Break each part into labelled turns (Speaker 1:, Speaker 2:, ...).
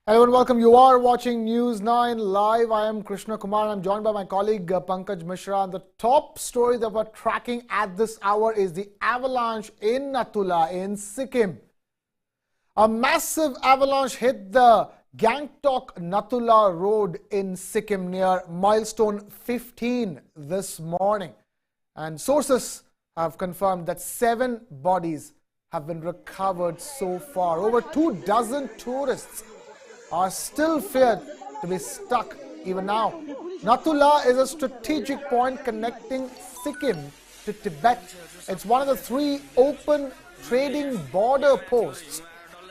Speaker 1: Hello and welcome. You are watching News 9 live. I am Krishna Kumar and I'm joined by my colleague Pankaj Mishra. And the top story that we're tracking at this hour is the avalanche in Nathu in Sikkim. A massive avalanche hit the Gangtok Nathula road in Sikkim near milestone 15 this morning. And sources have confirmed that 7 bodies have been recovered so far. Over 24 tourists are still feared to be stuck even now. Nathula is a strategic point connecting Sikkim to Tibet. It's one of the 3 open trading border posts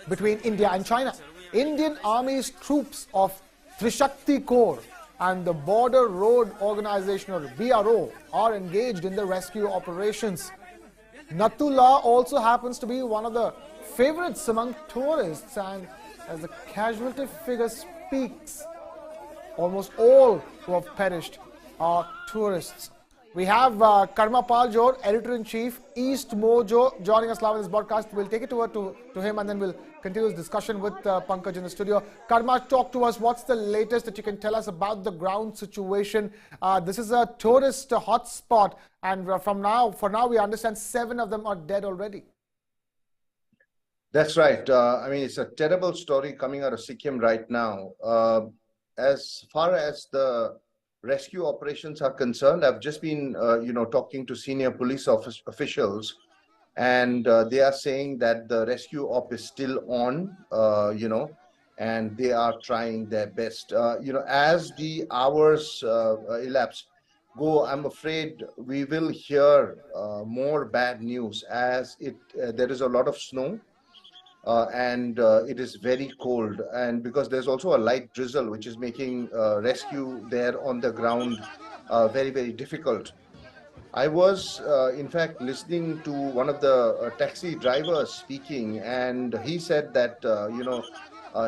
Speaker 1: between India and China. Indian Army's troops of Trishakti Corps and the Border Road Organization, or BRO, are engaged in the rescue operations. Nathula also happens to be one of the favorites among tourists, and as the casualty figure speaks, almost all who have perished are tourists. We have Karma Paljor, Editor-in-Chief, East Mojo, joining us live in this broadcast. We'll take it over to him and then we'll continue this discussion with Pankaj in the studio. Karma, talk to us. What's the latest that you can tell us about the ground situation? This is a tourist hotspot, and for now, we understand 7 of them are dead already.
Speaker 2: That's right. I mean, it's a terrible story coming out of Sikkim right now. As far as the rescue operations are concerned, I've just been, talking to senior police officials, and they are saying that the rescue op is still on, and they are trying their best. As the hours elapse, I'm afraid we will hear more bad news, as there is a lot of snow. And it is very cold, and because there's also a light drizzle which is making rescue there on the ground very, very difficult. I was in fact listening to one of the taxi drivers speaking, and he said that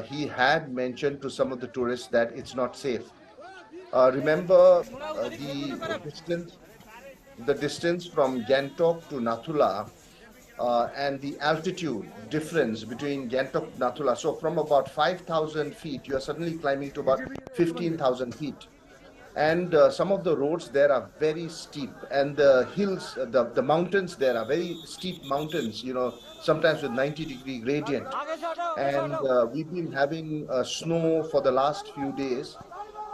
Speaker 2: he had mentioned to some of the tourists that it's not safe. Remember the distance from Gangtok to Nathula, and the altitude difference between Gangtok and Nathula. So from about 5,000 feet, you are suddenly climbing to about 15,000 feet. And some of the roads there are very steep, and the hills, the mountains there are very steep mountains, sometimes with 90-degree gradient. And we've been having snow for the last few days.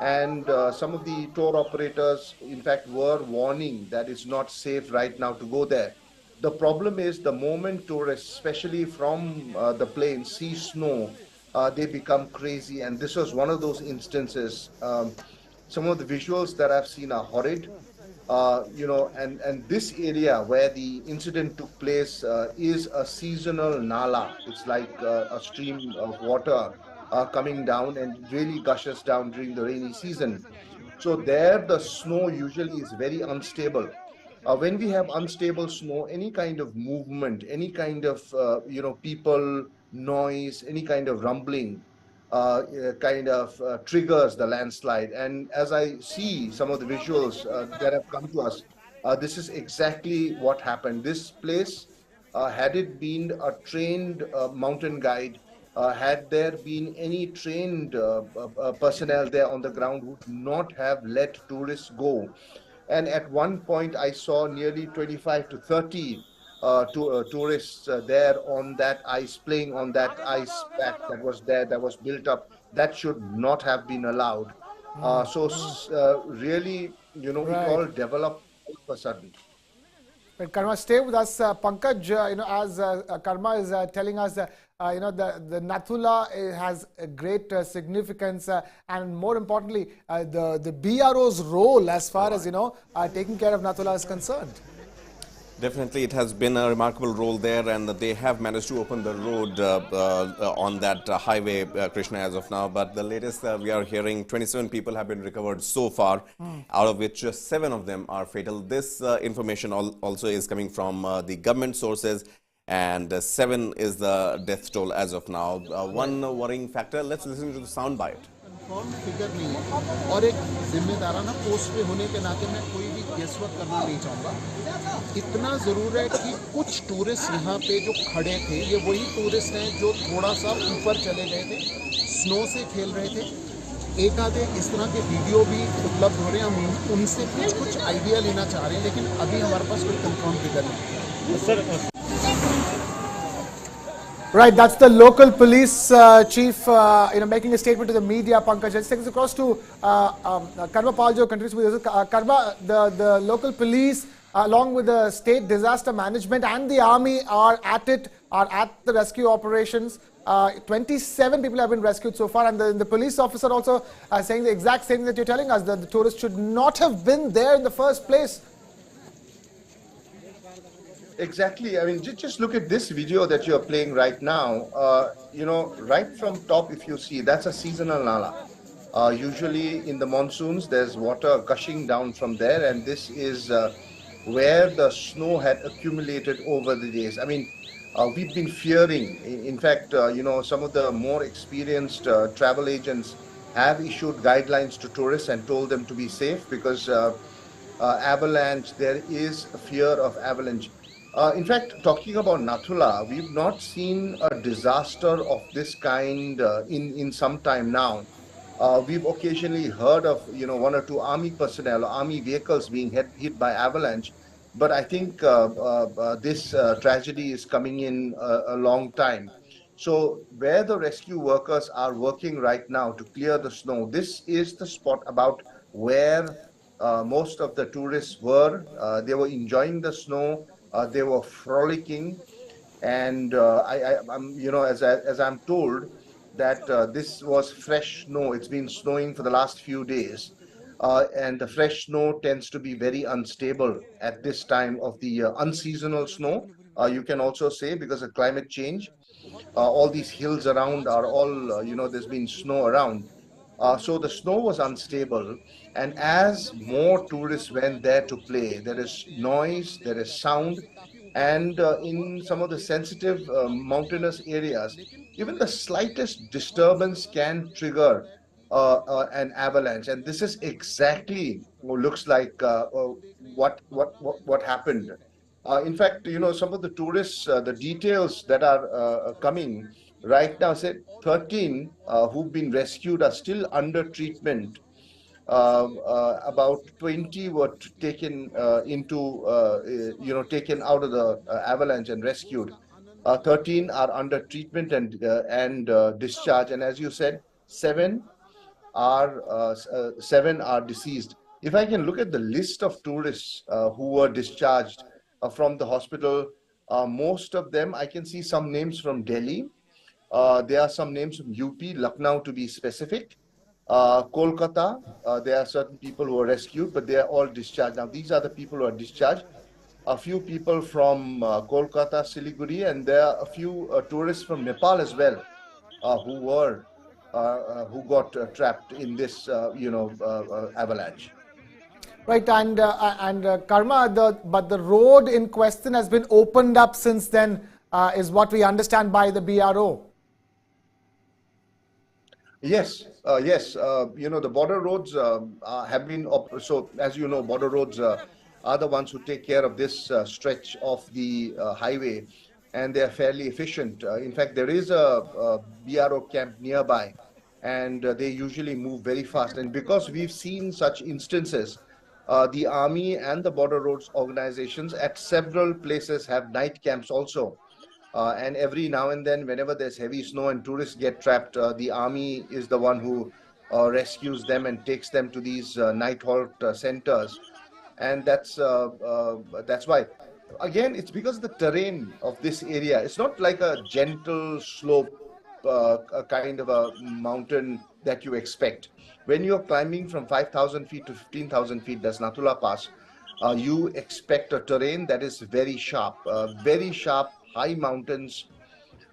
Speaker 2: And some of the tour operators, in fact, were warning that it's not safe right now to go there. The problem is, the moment tourists, especially from the plains, see snow, they become crazy. And this was one of those instances. Some of the visuals that I've seen are horrid. And this area where the incident took place is a seasonal nala. It's like a stream of water coming down, and really gushes down during the rainy season. So there, the snow usually is very unstable. When we have unstable snow, any kind of movement, any kind of, people, noise, any kind of rumbling, triggers the landslide. And as I see some of the visuals that have come to us, this is exactly what happened. This place, had it been a trained mountain guide, had there been any trained personnel there on the ground, would not have let tourists go. And at one point, I saw nearly 25 to 30 tourists there on that ice, playing on that ice pack that was there, that was built up. That should not have been allowed. Really, it all developed all of a sudden.
Speaker 1: But Karma, stay with us. Pankaj, as Karma is telling us, the Nathula has a great significance, and more importantly, the BRO's role as far as, taking care of Nathula is concerned.
Speaker 3: Definitely, it has been a remarkable role there, and they have managed to open the road on that highway, Krishna, as of now. But the latest we are hearing, 27 people have been recovered so far, out of which 7 of them are fatal. This information also is coming from the government sources, and 7 is the death toll as of now. One worrying factor, let's listen to the sound bite.
Speaker 4: Confirm figure नहीं है, और एक जिम्मेदाराना post पे होने के नाते मैं कोई भी गेसवर्क करना नहीं चाहूँगा। इतना ज़रूर है कि कुछ टूरिस्ट यहाँ पे जो खड़े थे, ये वही टूरिस्ट हैं जो थोड़ा सा ऊपर चले गए थे। स्नो से खेल रहे थे। एक आधे इस तरह के वीडियो भी उपलब्ध हो रहे हैं, हम उनसे कुछ आइडिया लेना चाह रहे हैं, लेकिन अभी हमारे पास कोई कंफर्म फिगर नहीं है।
Speaker 1: Right, that's the local police chief, making a statement to the media. Pankaj, let's take this across to Karma Paljo, continues with us. Karma, the local police, along with the state disaster management and the army, are at the rescue operations. 27 people have been rescued so far, and the police officer also saying the exact same thing that you're telling us, that the tourists should not have been there in the first place.
Speaker 2: Exactly. I mean, just look at this video that you're playing right now. Right from top, if you see, that's a seasonal nala. Usually in the monsoons, there's water gushing down from there, and this is where the snow had accumulated over the days. I mean, we've been fearing. In fact, some of the more experienced travel agents have issued guidelines to tourists and told them to be safe because avalanche, there is a fear of avalanche. In fact, talking about Nathula, we've not seen a disaster of this kind in some time now. We've occasionally heard of, one or two army personnel, army vehicles being hit by avalanche. But I think this tragedy is coming in a long time. So where the rescue workers are working right now to clear the snow, this is the spot about where most of the tourists were. They were enjoying the snow. They were frolicking, and as I'm told that this was fresh snow. It's been snowing for the last few days, and the fresh snow tends to be very unstable at this time of the year. Unseasonal snow, you can also say, because of climate change. All these hills around are all, there's been snow around. So the snow was unstable, and as more tourists went there to play, there is noise, there is sound, and in some of the sensitive mountainous areas, even the slightest disturbance can trigger an avalanche, and this is exactly what looks like what happened. In fact, some of the tourists, the details that are coming right now said 13 who've been rescued are still under treatment. About 20 were taken taken out of the avalanche and rescued. 13 are under treatment and discharged. And as you said, seven are deceased. If I can look at the list of tourists who were discharged from the hospital, most of them, I can see some names from Delhi. There are some names from UP, Lucknow to be specific. Kolkata, there are certain people who are rescued, but they are all discharged. Now, these are the people who are discharged. A few people from Kolkata, Siliguri, and there are a few tourists from Nepal as well who got trapped in this, avalanche.
Speaker 1: Right, and Karma, but the road in question has been opened up since then, is what we understand by the BRO.
Speaker 2: Yes. The border roads have been, so as you know, border roads are the ones who take care of this stretch of the highway, and they are fairly efficient. In fact, there is a BRO camp nearby, and they usually move very fast. And because we've seen such instances, the Army and the Border Roads organizations at several places have night camps also. And every now and then, whenever there's heavy snow and tourists get trapped, the Army is the one who rescues them and takes them to these night halt centers. And that's why. Again, it's because of the terrain of this area. It's not like a gentle slope, a kind of a mountain that you expect. When you're climbing from 5,000 feet to 15,000 feet, that's Nathula Pass, you expect a terrain that is very sharp, high mountains.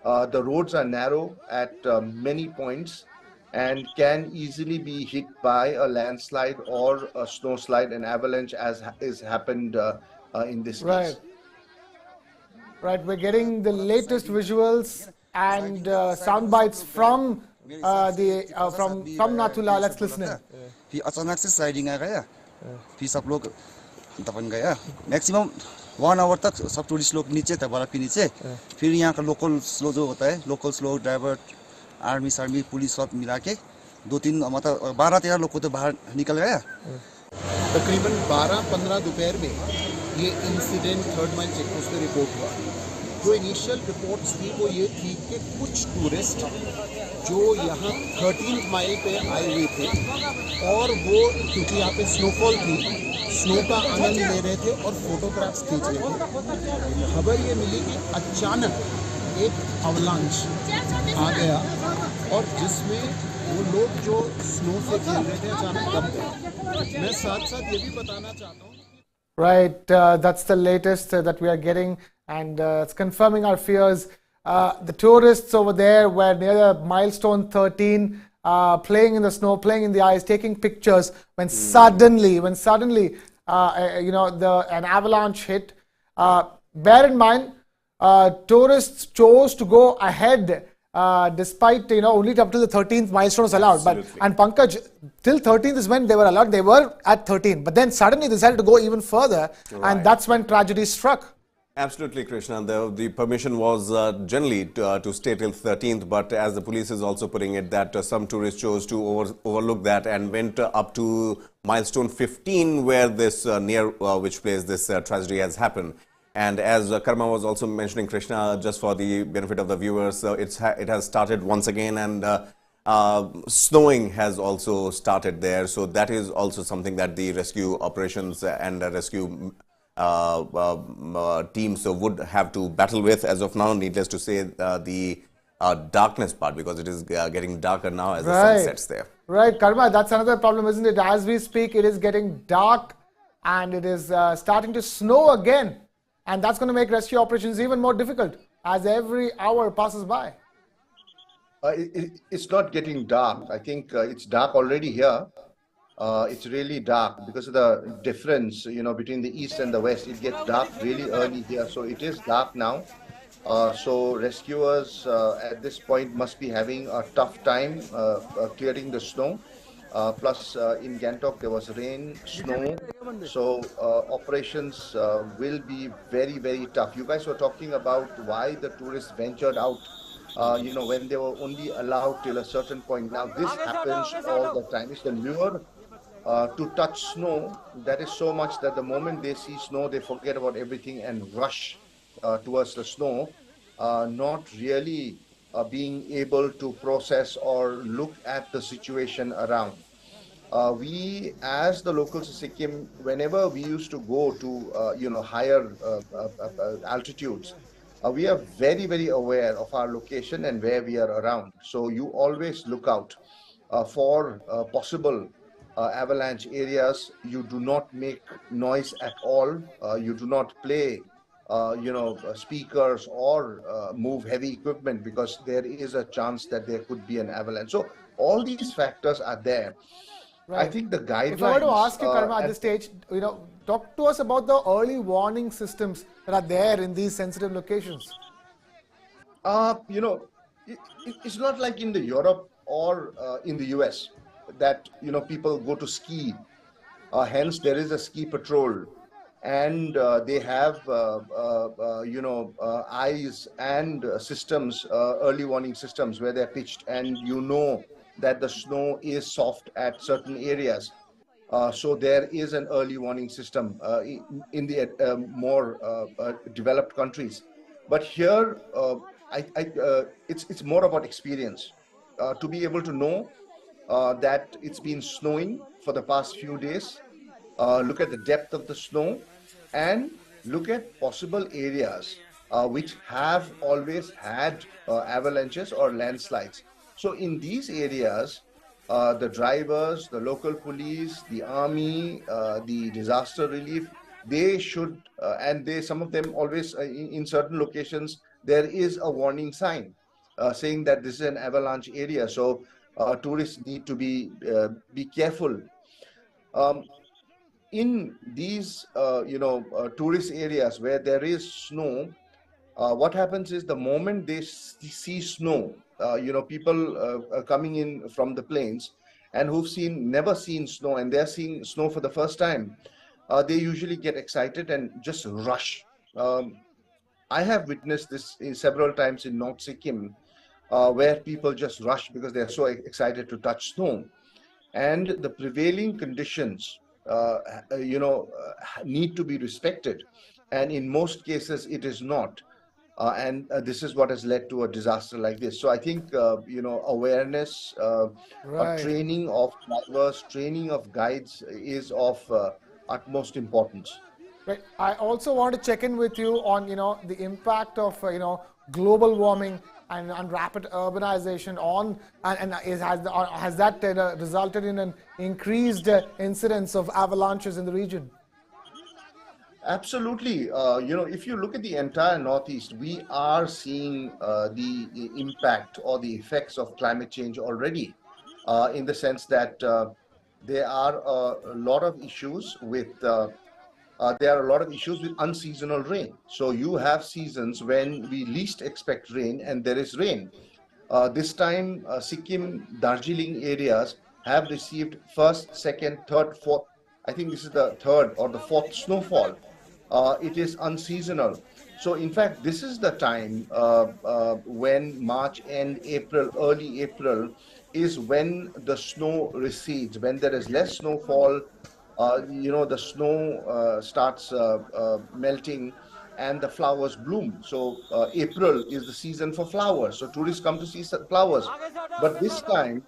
Speaker 2: The roads are narrow at many points and can easily be hit by a landslide or a snowslide, an avalanche, as is happened in this case.
Speaker 1: Right, we're getting the latest visuals and sound bites from Nathula. Let's listen in.
Speaker 5: फिर अचानक से sliding आ गया, फिर सब लोग दबन गया. Maximum 1 our तक सब टूरिस्ट लोग नीचे थे, बर्फ के नीचे. फिर यहाँ का लोकल स्लो जो होता है, local slow driver army police सब मिला के 2-3 मतलब 12-13 लोग को तो बाहर निकल गया।
Speaker 4: तकरीबन 12-15 दोपहर में ये incident 3rd mile check post पे रिपोर्ट हुआ। जो इनिशियल रिपोर्ट्स थी वो ये थी कि कुछ टूरिस्ट जो यहाँ 13th माइल पे आए हुए थे और वो क्योंकि यहाँ पे स्नोफॉल थी, स्नो का आनंद ले रहे थे और फोटोग्राफ्स खींच रहे थे। खबर ये मिली कि अचानक एक अवलांच आ गया और जिसमें वो लोग जो स्नो से खेल रहे थे अचानक दब गए। मैं साथ साथ ये भी बताना चाहता हूँ।
Speaker 1: Right, that's the latest that we are getting, and it's confirming our fears. The tourists over there were near the milestone 13, playing in the snow, playing in the ice, taking pictures. When suddenly, an avalanche hit. Bear in mind, tourists chose to go ahead. Despite only up to the 13th milestone was allowed.
Speaker 3: Absolutely.
Speaker 1: And Pankaj, till 13th is when they were allowed. They were at 13, but then suddenly they decided to go even further, and that's when tragedy struck.
Speaker 3: Absolutely, Krishna. The permission was generally to stay till 13th, but as the police is also putting it, that some tourists chose to overlook that and went up to milestone 15, where this near which place this tragedy has happened. And as Karma was also mentioning, Krishna, just for the benefit of the viewers, it has started once again, and snowing has also started there. So that is also something that the rescue operations and rescue teams would have to battle with as of now. Needless to say, the darkness part, because it is getting darker now as the sun sets there.
Speaker 1: Right, Karma, that's another problem, isn't it? As we speak, it is getting dark and it is starting to snow again. And that's going to make rescue operations even more difficult as every hour passes by.
Speaker 2: It's not getting dark. I think it's dark already here. It's really dark because of the difference, between the east and the west. It gets dark really early here. So it is dark now. So rescuers at this point must be having a tough time clearing the snow. Plus in Gangtok there was rain, snow, so operations will be very, very tough. You guys were talking about why the tourists ventured out, when they were only allowed till a certain point. Now this happens all the time. It's the lure to touch snow that is so much that the moment they see snow, they forget about everything and rush towards the snow, not really being able to process or look at the situation around. We, as the locals of Sikkim, whenever we used to go to, higher altitudes, we are very, very aware of our location and where we are around. So you always look out for possible avalanche areas. You do not make noise at all. You do not play speakers or move heavy equipment, because there is a chance that there could be an avalanche. So all these factors are there.
Speaker 1: Right.
Speaker 2: I think the guidelines.
Speaker 1: If I were to ask you, Karma, at this stage, talk to us about the early warning systems that are there in these sensitive locations.
Speaker 2: It's not like in the Europe or in the US that people go to ski. Hence, there is a ski patrol, and they have eyes and systems, early warning systems where they're pitched, and that the snow is soft at certain areas. So there is an early warning system in the more developed countries. But here, it's more about experience. To be able to know that it's been snowing for the past few days, look at the depth of the snow, and look at possible areas which have always had avalanches or landslides. So in these areas, the drivers, the local police, the army, the disaster relief, they should, some of them always, in certain locations, there is a warning sign saying that this is an avalanche area. So tourists need to be careful. In these, tourist areas where there is snow, what happens is the moment they see snow, people coming in from the plains and who've never seen snow, and they're seeing snow for the first time, they usually get excited and just rush. I have witnessed this several times in North Sikkim, where people just rush because they're so excited to touch snow. And the prevailing conditions, need to be respected. And in most cases, it is not. And this is what has led to a disaster like this. So I think, awareness,
Speaker 1: Right.
Speaker 2: training of drivers, training of guides is of utmost importance.
Speaker 1: Right. I also want to check in with you on, the impact of, global warming and rapid urbanization on, has that resulted in an increased incidence of avalanches in the region?
Speaker 2: Absolutely. If you look at the entire Northeast, we are seeing the impact or the effects of climate change already, in the sense that there are a lot of issues with unseasonal rain. So you have seasons when we least expect rain, and there is rain. This time, Sikkim, Darjeeling areas have received first, second, third, fourth. I think this is the third or the fourth snowfall. It is unseasonal. So, in fact, this is the time when March and April, early April, is when the snow recedes. When there is less snowfall, the snow starts melting and the flowers bloom. So April is the season for flowers. So tourists come to see flowers. But this time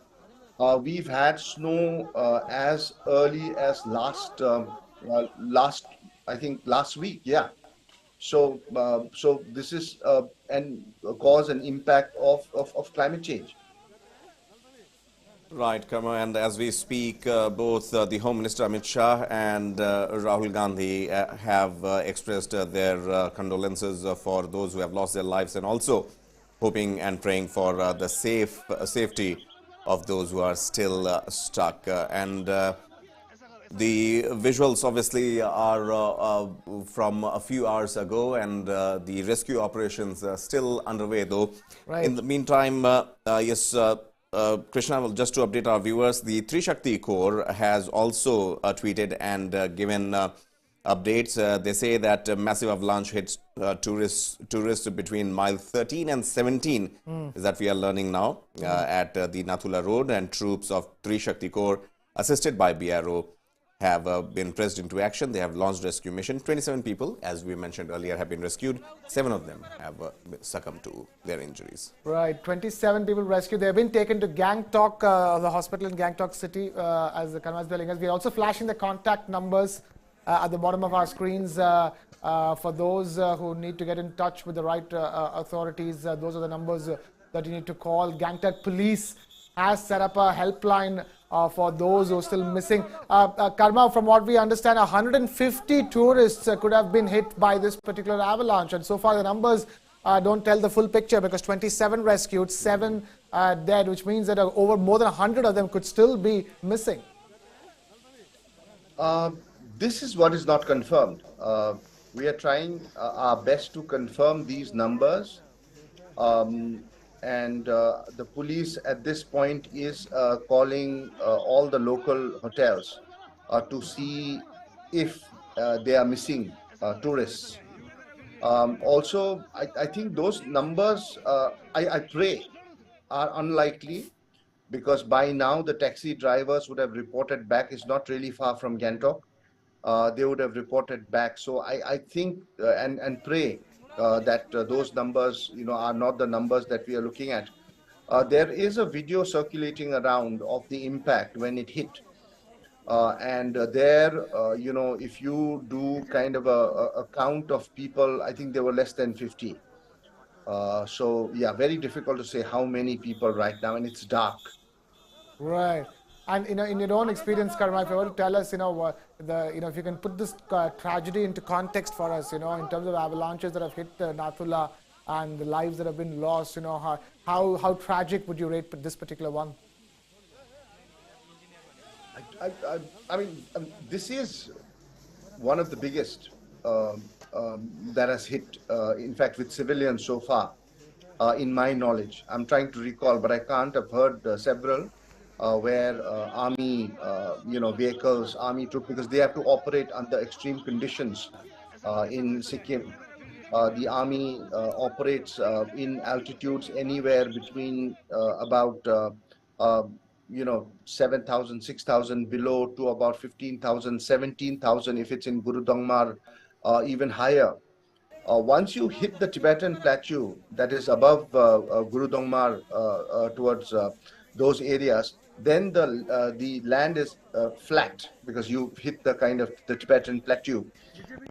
Speaker 2: we've had snow as early as last, I think last week. Yeah. So this is and cause an impact of climate change.
Speaker 3: Right, Karma, and as we speak, both the Home Minister Amit Shah and Rahul Gandhi have expressed their condolences for those who have lost their lives, and also hoping and praying for the safety of those who are still stuck. The visuals obviously are from a few hours ago, and the rescue operations are still underway, though.
Speaker 1: Right.
Speaker 3: In the meantime, yes, Krishna, well, just to update our viewers, the Trishakti Corps has also tweeted and given updates. They say that a massive avalanche hits tourists between mile 13 and 17, is that we are learning now, at the Nathula Road, and troops of Trishakti Corps, assisted by BRO, have been pressed into action. They have launched rescue mission. 27 people, as we mentioned earlier, have been rescued. 7 of them have succumbed to their injuries.
Speaker 1: Right, 27 people rescued. They have been taken to Gangtok, the hospital in Gangtok city, as the Karma is telling us. We are also flashing the contact numbers at the bottom of our screens for those who need to get in touch with the right authorities. Those are the numbers that you need to call. Gangtok Police has set up a helpline for those who are still missing. Karma, from what we understand, 150 tourists could have been hit by this particular avalanche. And so far the numbers don't tell the full picture, because 27 rescued, 7 dead, which means that over more than 100 of them could still be missing.
Speaker 2: This is what is not confirmed. We are trying our best to confirm these numbers. And the police at this point is calling all the local hotels to see if they are missing tourists. Also, I think those numbers, I pray, are unlikely, because by now the taxi drivers would have reported back. It's not really far from Gangtok. They would have reported back. So I think and pray that those numbers, are not the numbers that we are looking at. There is a video circulating around of the impact when it hit. If you do kind of a count of people, I think there were less than 50. So, yeah, very difficult to say how many people right now, and it's dark.
Speaker 1: Right. And in your own experience, Karma, if you were to tell us, if you can put this tragedy into context for us, in terms of avalanches that have hit Nathula and the lives that have been lost, how tragic would you rate this particular one?
Speaker 2: I mean, this is one of the biggest that has hit, in fact, with civilians so far, in my knowledge. I'm trying to recall, but I can't have heard several. Where army, vehicles, army troops, because they have to operate under extreme conditions in Sikkim. The army operates in altitudes anywhere between about uh, 7,000, 6,000 below to about 15,000, 17,000 if it's in Gurudongmar, even higher. Once you hit the Tibetan plateau that is above Gurudongmar towards those areas, then the land is flat because you hit the kind of the Tibetan plateau.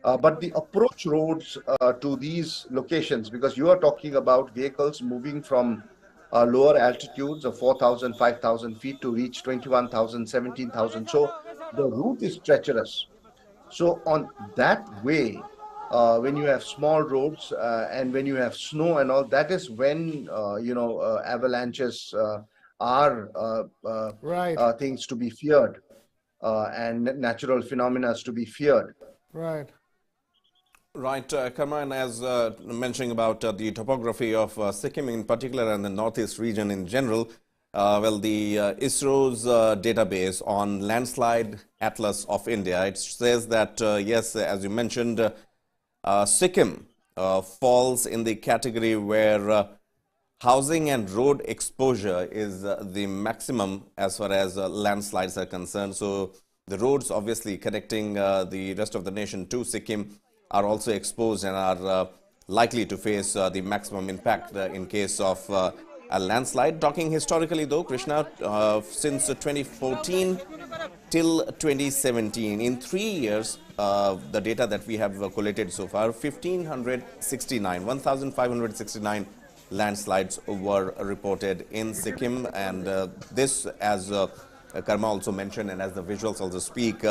Speaker 2: But the approach roads to these locations, because you are talking about vehicles moving from lower altitudes of 4,000, 5,000 feet to reach 21,000, 17,000. So the route is treacherous. So on that way, when you have small roads and when you have snow and all, that is when avalanches are
Speaker 1: Right,
Speaker 2: things to be feared and natural phenomena to be feared.
Speaker 1: right.
Speaker 3: Right, Karma, as mentioning about the topography of Sikkim in particular and the northeast region in general, well, the ISRO's database on landslide atlas of India, it says that, yes, as you mentioned, Sikkim falls in the category where housing and road exposure is the maximum as far as landslides are concerned. So the roads obviously connecting the rest of the nation to Sikkim are also exposed and are likely to face the maximum impact in case of a landslide. Talking historically though, Krishna, since 2014 till 2017, in 3 years, the data that we have collated so far, 1,569 landslides were reported in Sikkim, and this, as Karma also mentioned and as the visuals also speak,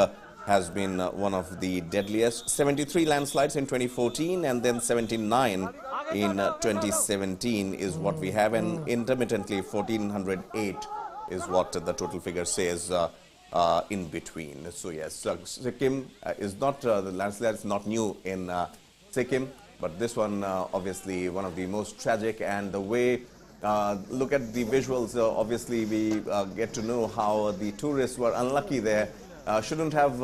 Speaker 3: has been one of the deadliest. 73 landslides in 2014 and then 79 in 2017 is what we have, and intermittently 1,408 is what the total figure says in between. So yes, Sikkim is not, the landslide is not new in Sikkim, but this one obviously one of the most tragic, and the way look at the visuals, obviously we get to know how the tourists were unlucky there. Shouldn't have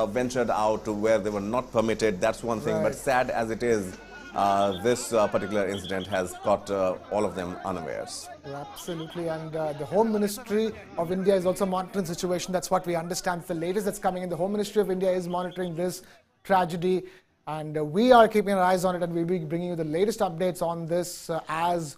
Speaker 3: ventured out where they were not permitted. That's one thing, but sad as it is, this particular incident has caught all of them unawares.
Speaker 1: Absolutely, and the Home Ministry of India is also monitoring the situation. That's what we understand. The latest that's coming in, the Home Ministry of India is monitoring this tragedy, and we are keeping our eyes on it, and we'll be bringing you the latest updates on this as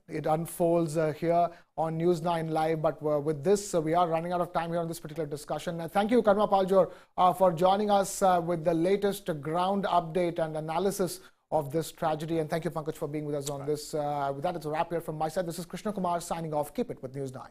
Speaker 1: it unfolds here on News 9 Live. But with this, we are running out of time here on this particular discussion. Thank you, Karma Paljor, for joining us with the latest ground update and analysis of this tragedy. And thank you, Pankaj, for being with us on this. With that, it's a wrap here from my side. This is Krishna Kumar signing off. Keep it with News 9.